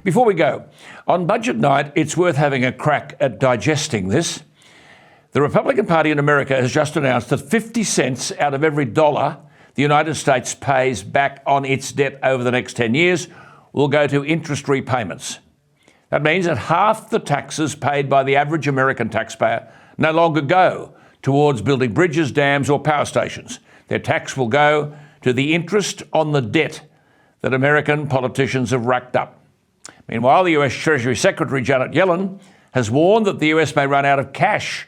Before we go, on budget night, it's worth having a crack at digesting this. The Republican Party in America has just announced that 50 cents out of every dollar the United States pays back on its debt over the next 10 years will go to interest repayments. That means that half the taxes paid by the average American taxpayer no longer go towards building bridges, dams or power stations. Their tax will go to the interest on the debt that American politicians have racked up. Meanwhile, the US Treasury Secretary Janet Yellen has warned that the US may run out of cash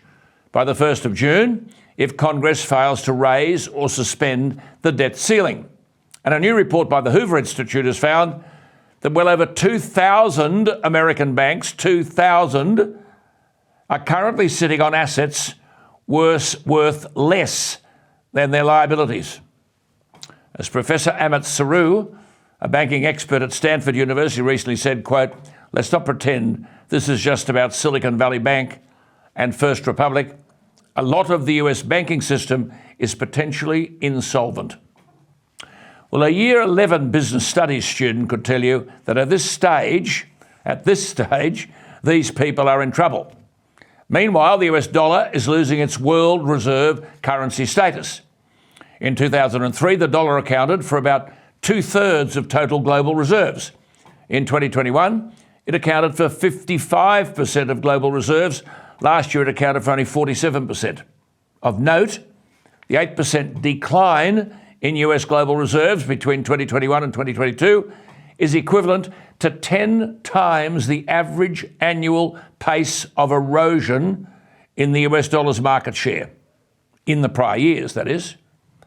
by the 1st of June if Congress fails to raise or suspend the debt ceiling. And a new report by the Hoover Institute has found that well over 2,000 American banks, 2,000, are currently sitting on assets worth less than their liabilities. As Professor Amit Saru, a banking expert at Stanford University, recently said, quote, "Let's not pretend this is just about Silicon Valley Bank and First Republic. A lot of the US banking system is potentially insolvent." Well, a year 11 business studies student could tell you that at this stage, these people are in trouble. Meanwhile, the US dollar is losing its world reserve currency status. In 2003, the dollar accounted for about 2/3 of total global reserves. In 2021, it accounted for 55% of global reserves. Last year, it accounted for only 47%. Of note, the 8% decline in US global reserves between 2021 and 2022 is equivalent to 10 times the average annual pace of erosion in the US dollar's market share. In the prior years, that is.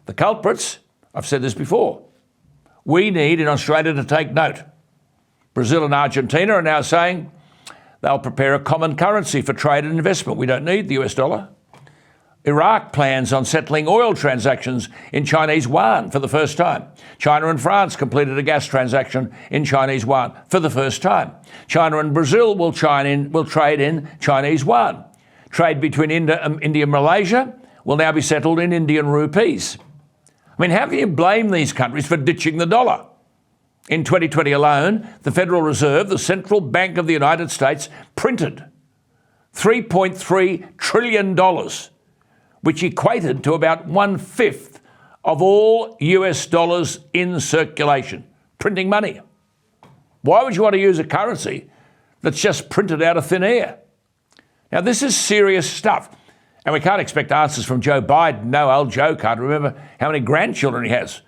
The culprits, I've said this before, we need in Australia to take note. Brazil and Argentina are now saying they'll prepare a common currency for trade and investment. We don't need the US dollar. Iraq plans on settling oil transactions in Chinese yuan for the first time. China and France completed a gas transaction in Chinese yuan for the first time. China and Brazil will trade in Chinese yuan. Trade between India and Malaysia will now be settled in Indian rupees. I mean, how can you blame these countries for ditching the dollar? In 2020 alone, the Federal Reserve, the central bank of the United States, printed $3.3 trillion, which equated to about 1/5 of all US dollars in circulation, printing money. Why would you want to use a currency that's just printed out of thin air? Now, this is serious stuff, and we can't expect answers from Joe Biden. No, old Joe can't remember how many grandchildren he has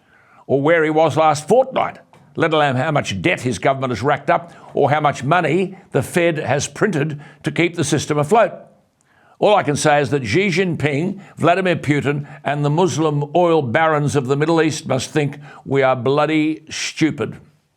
or where he was last fortnight, let alone how much debt his government has racked up or how much money the Fed has printed to keep the system afloat. All I can say is that Xi Jinping, Vladimir Putin, and the Muslim oil barons of the Middle East must think we are bloody stupid.